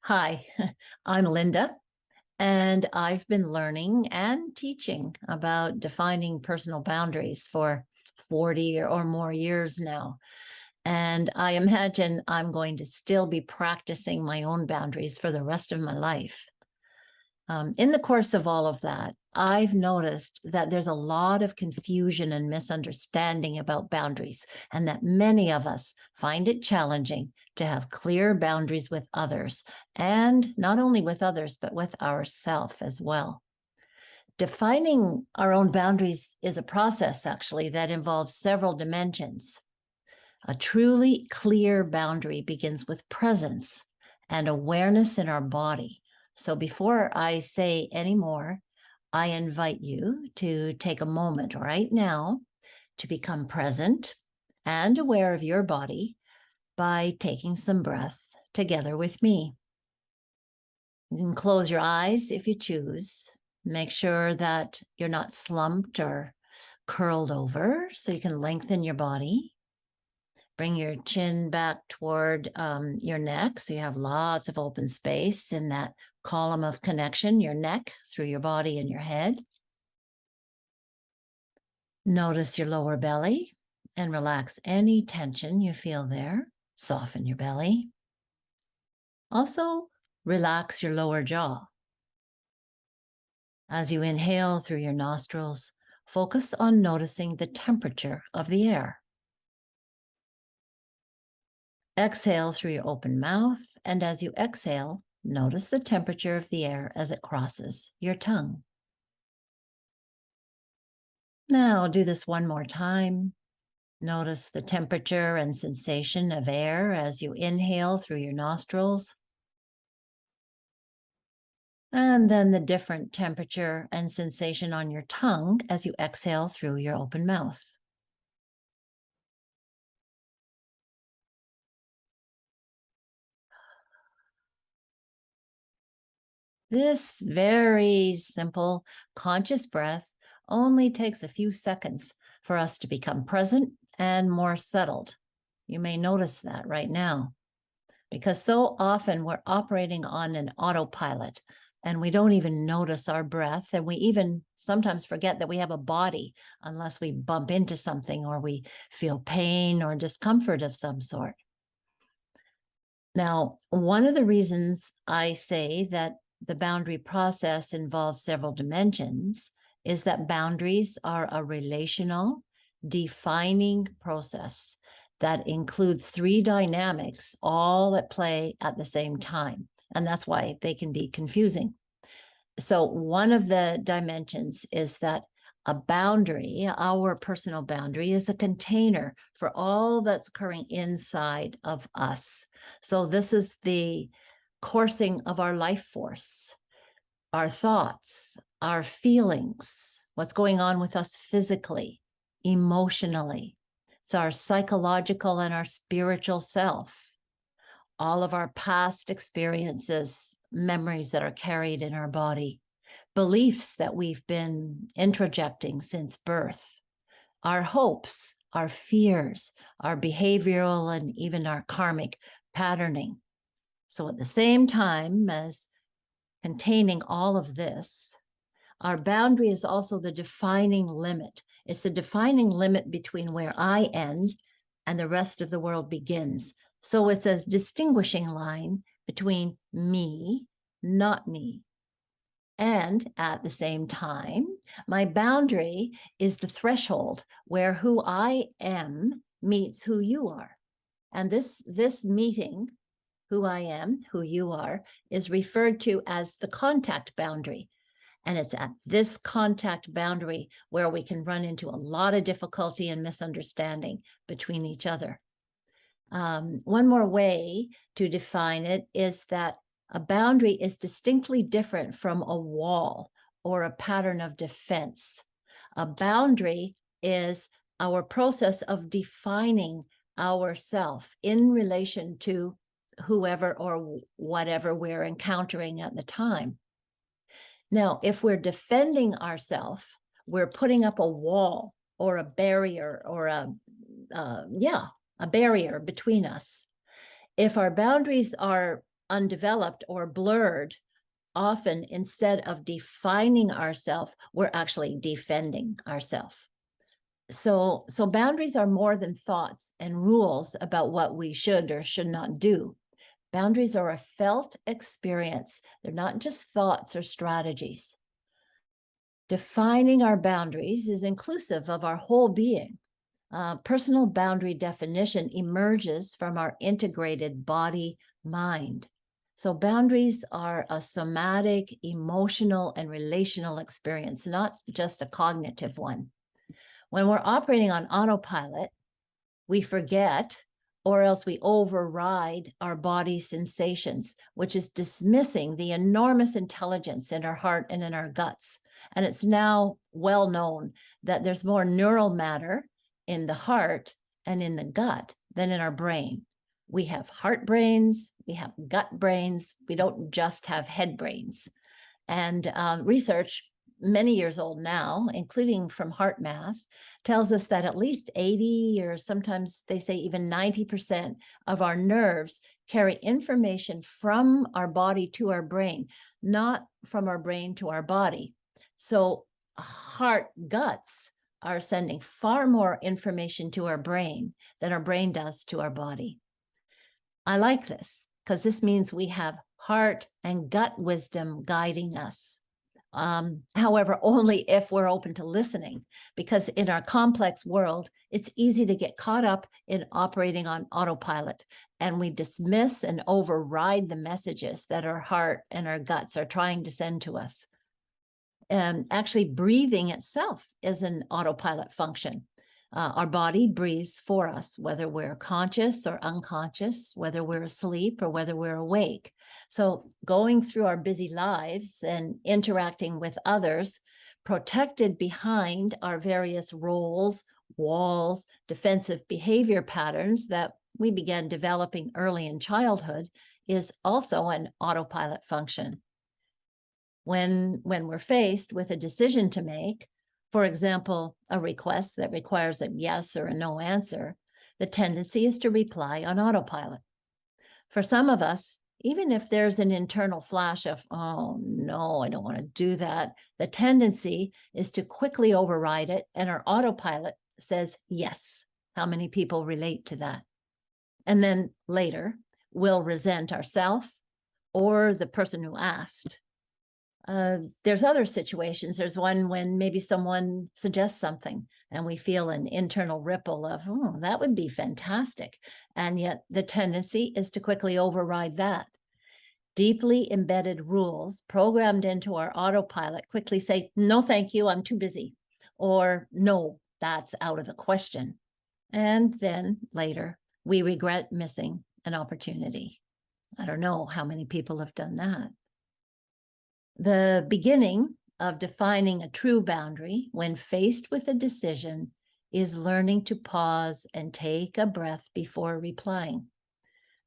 Hi, I'm Linda, and I've been learning and teaching about defining personal boundaries for 40 or more years now. And I imagine I'm going to still be practicing my own boundaries for the rest of my life. In the course of all of that, I've noticed that there's a lot of confusion and misunderstanding about boundaries, and that many of us find it challenging to have clear boundaries with others, and not only with others, but with ourselves as well. Defining our own boundaries is a process, actually, that involves several dimensions. A truly clear boundary begins with presence and awareness in our body. So before I say any more, I invite you to take a moment right now to become present and aware of your body by taking some breath together with me. You can close your eyes if you choose. Make sure that you're not slumped or curled over so you can lengthen your body. Bring your chin back toward your neck so you have lots of open space in that column of connection, your neck through your body and your head. Notice your lower belly and relax any tension you feel there. Soften your belly. Also, relax your lower jaw. As you inhale through your nostrils, focus on noticing the temperature of the air. Exhale through your open mouth, and as you exhale, notice the temperature of the air as it crosses your tongue. Now I'll do this one more time. Notice the temperature and sensation of air as you inhale through your nostrils. And then the different temperature and sensation on your tongue as you exhale through your open mouth. This very simple, conscious breath only takes a few seconds for us to become present and more settled. You may notice that right now, because so often we're operating on an autopilot and we don't even notice our breath. And we even sometimes forget that we have a body unless we bump into something or we feel pain or discomfort of some sort. Now, one of the reasons I say that the boundary process involves several dimensions is that boundaries are a relational, defining process that includes three dynamics all at play at the same time. And that's why they can be confusing. So, one of the dimensions is that a boundary, our personal boundary, is a container for all that's occurring inside of us. So, this is the coursing of our life force, our thoughts, our feelings, what's going on with us physically, emotionally. It's our psychological and our spiritual self, all of our past experiences, memories that are carried in our body, beliefs that we've been introjecting since birth, our hopes, our fears, our behavioral, and even our karmic patterning. So, at the same time as containing all of this, our boundary is also the defining limit. It's the defining limit between where I end and the rest of the world begins. So it's a distinguishing line between me, not me. And at the same time, my boundary is the threshold where who I am meets who you are. And this meeting, who I am, who you are, is referred to as the contact boundary. And it's at this contact boundary where we can run into a lot of difficulty and misunderstanding between each other. One more way to define it is that a boundary is distinctly different from a wall or a pattern of defense. A boundary is our process of defining ourself in relation to whoever or whatever we're encountering at the time. Now, if we're defending ourselves, we're putting up a wall or a barrier or a barrier between us. If our boundaries are undeveloped or blurred, often instead of defining ourselves, we're actually defending ourselves. So boundaries are more than thoughts and rules about what we should or should not do. Boundaries are a felt experience. They're not just thoughts or strategies. Defining our boundaries is inclusive of our whole being. Personal boundary definition emerges from our integrated body-mind. So boundaries are a somatic, emotional, and relational experience, not just a cognitive one. When we're operating on autopilot, we forget, or else we override our body sensations, which is dismissing the enormous intelligence in our heart and in our guts. And it's now well known that there's more neural matter in the heart and in the gut than in our brain. We have heart brains, we have gut brains, we don't just have head brains. And research, many years old now, including from heart math, tells us that at least 80, or sometimes they say even 90% of our nerves carry information from our body to our brain, not from our brain to our body. So heart guts are sending far more information to our brain than our brain does to our body. I like this because this means we have heart and gut wisdom guiding us. However, only if we're open to listening, because in our complex world, it's easy to get caught up in operating on autopilot, and we dismiss and override the messages that our heart and our guts are trying to send to us. Actually, breathing itself is an autopilot function. Our body breathes for us, whether we're conscious or unconscious, whether we're asleep or whether we're awake. So going through our busy lives and interacting with others, protected behind our various roles, walls, defensive behavior patterns that we began developing early in childhood, is also an autopilot function. When we're faced with a decision to make, for example, a request that requires a yes or a no answer, the tendency is to reply on autopilot. For some of us, even if there's an internal flash of, oh no, I don't want to do that, the tendency is to quickly override it, and our autopilot says yes. How many people relate to that? And then later, we'll resent ourselves or the person who asked. There's other situations. There's one when maybe someone suggests something and we feel an internal ripple of, oh, that would be fantastic. And yet the tendency is to quickly override that. Deeply embedded rules programmed into our autopilot quickly say, no, thank you, I'm too busy. Or no, that's out of the question. And then later, we regret missing an opportunity. I don't know how many people have done that. The beginning of defining a true boundary when faced with a decision is learning to pause and take a breath before replying.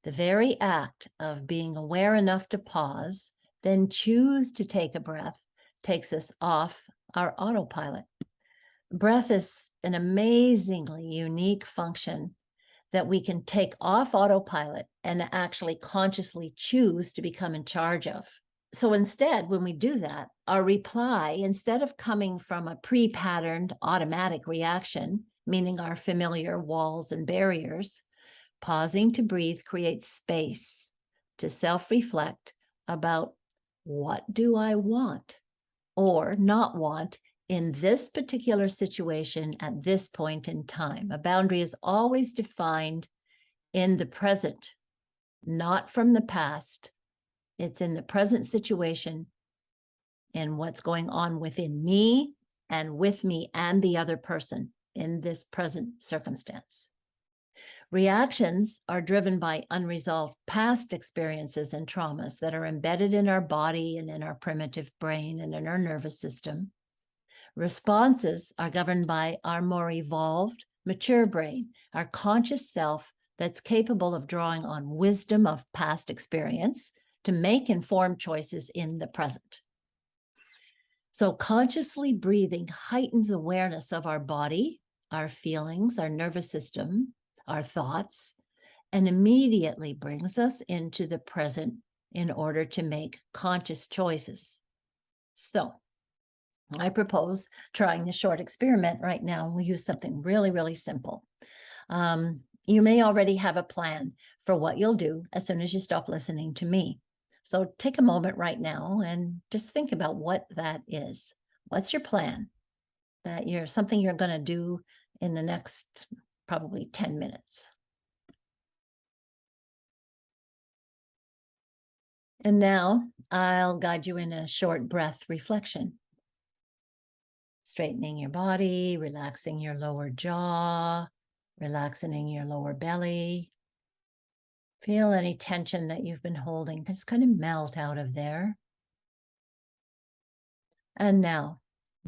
The very act of being aware enough to pause, then choose to take a breath, takes us off our autopilot. Breath is an amazingly unique function that we can take off autopilot and actually consciously choose to become in charge of. So instead, when we do that, our reply, instead of coming from a pre-patterned automatic reaction, meaning our familiar walls and barriers, pausing to breathe creates space to self-reflect about what do I want or not want in this particular situation at this point in time. A boundary is always defined in the present, not from the past. It's in the present situation and what's going on within me and with me and the other person in this present circumstance. Reactions are driven by unresolved past experiences and traumas that are embedded in our body and in our primitive brain and in our nervous system. Responses are governed by our more evolved, mature brain, our conscious self that's capable of drawing on wisdom of past experience to make informed choices in the present. So consciously breathing heightens awareness of our body, our feelings, our nervous system, our thoughts, and immediately brings us into the present in order to make conscious choices. So I propose trying the short experiment right now. We'll use something really, really simple. You may already have a plan for what you'll do as soon as you stop listening to me. So take a moment right now and just think about what that is. What's your plan? Something you're going to do in the next probably 10 minutes. And now I'll guide you in a short breath reflection. Straightening your body, relaxing your lower jaw, relaxing your lower belly. Feel any tension that you've been holding just kind of melt out of there. And now,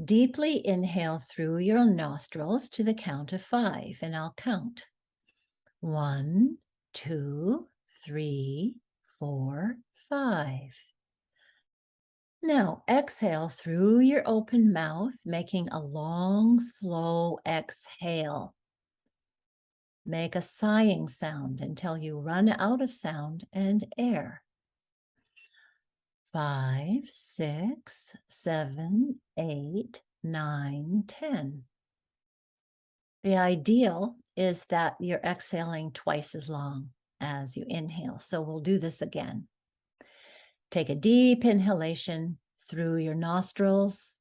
deeply inhale through your nostrils to the count of 5, and I'll count. 1, 2, 3, 4, 5. Now, exhale through your open mouth, making a long, slow exhale. Make a sighing sound until you run out of sound and air. 5, 6, 7, 8, 9, 10. The ideal is that you're exhaling twice as long as you inhale. So we'll do this again. Take a deep inhalation through your nostrils.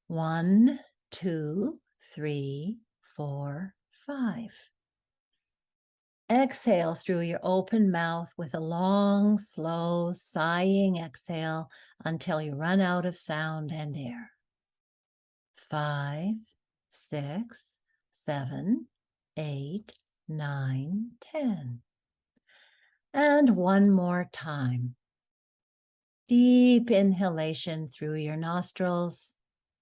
1, 2, 3, 4, 5. Exhale through your open mouth with a long, slow, sighing exhale until you run out of sound and air. 5, 6, 7, 8, 9, 10. And one more time. Deep inhalation through your nostrils.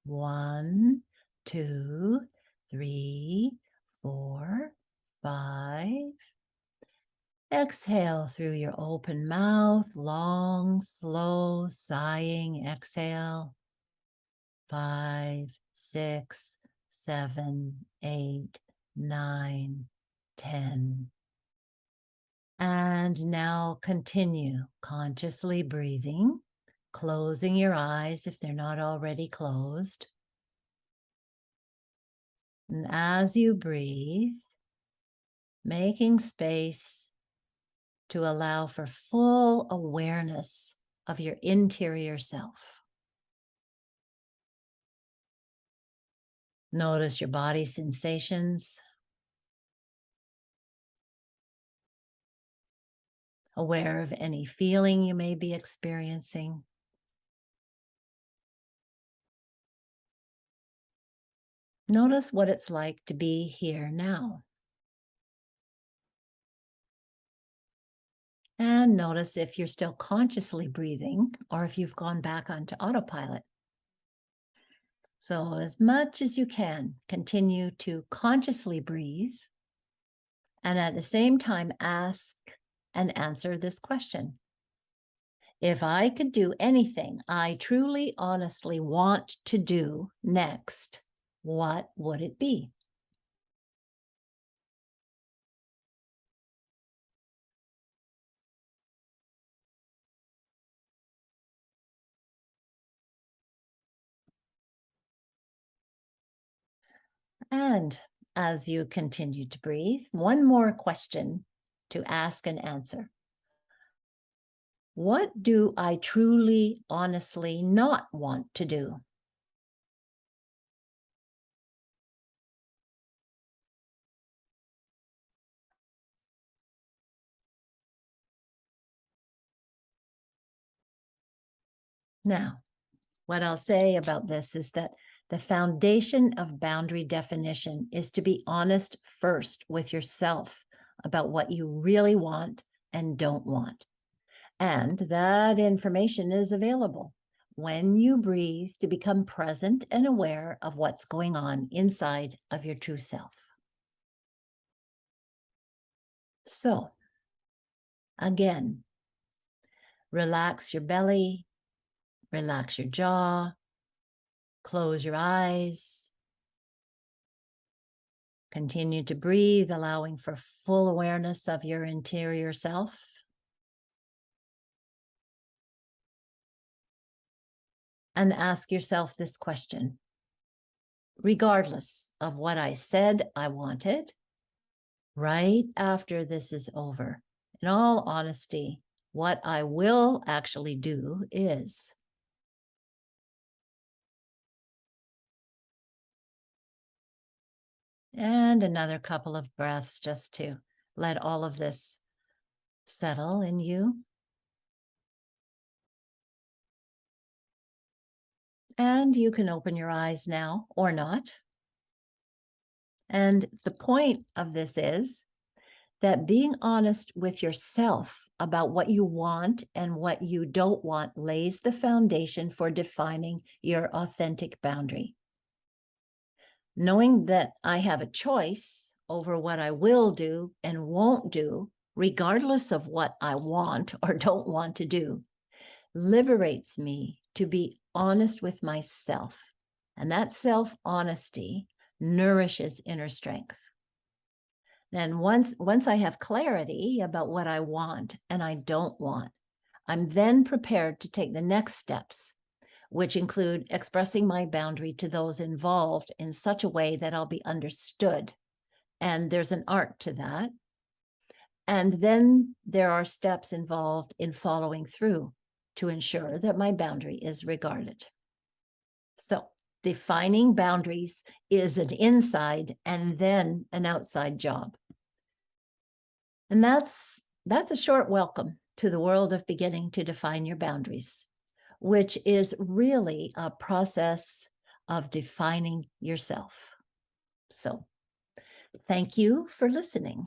1, 2, 3, 4, 5. Exhale through your open mouth, long, slow, sighing exhale. 5, 6, 7, 8, 9, 10. And now continue consciously breathing, closing your eyes if they're not already closed. And as you breathe, making space to allow for full awareness of your interior self. Notice your body sensations. Aware of any feeling you may be experiencing. Notice what it's like to be here now. And notice if you're still consciously breathing or if you've gone back onto autopilot. So as much as you can, continue to consciously breathe and at the same time ask and answer this question. If I could do anything I truly, honestly want to do next, what would it be? And as you continue to breathe, one more question to ask and answer. What do I truly, honestly not want to do? Now, what I'll say about this is that the foundation of boundary definition is to be honest first with yourself about what you really want and don't want. And that information is available when you breathe to become present and aware of what's going on inside of your true self. So, again, relax your belly, relax your jaw, close your eyes, continue to breathe, allowing for full awareness of your interior self. and ask yourself this question. Regardless of what I said I wanted, right after this is over, in all honesty, what I will actually do is. And another couple of breaths just to let all of this settle in you. And you can open your eyes now or not. And the point of this is that being honest with yourself about what you want and what you don't want lays the foundation for defining your authentic boundary. Knowing that I have a choice over what I will do and won't do, regardless of what I want or don't want to do, liberates me to be honest with myself. And that self-honesty nourishes inner strength. Then once I have clarity about what I want and I don't want, I'm then prepared to take the next steps, which include expressing my boundary to those involved in such a way that I'll be understood. And there's an art to that. And then there are steps involved in following through to ensure that my boundary is regarded. So defining boundaries is an inside and then an outside job. And that's a short welcome to the world of beginning to define your boundaries, which is really a process of defining yourself. So thank you for listening.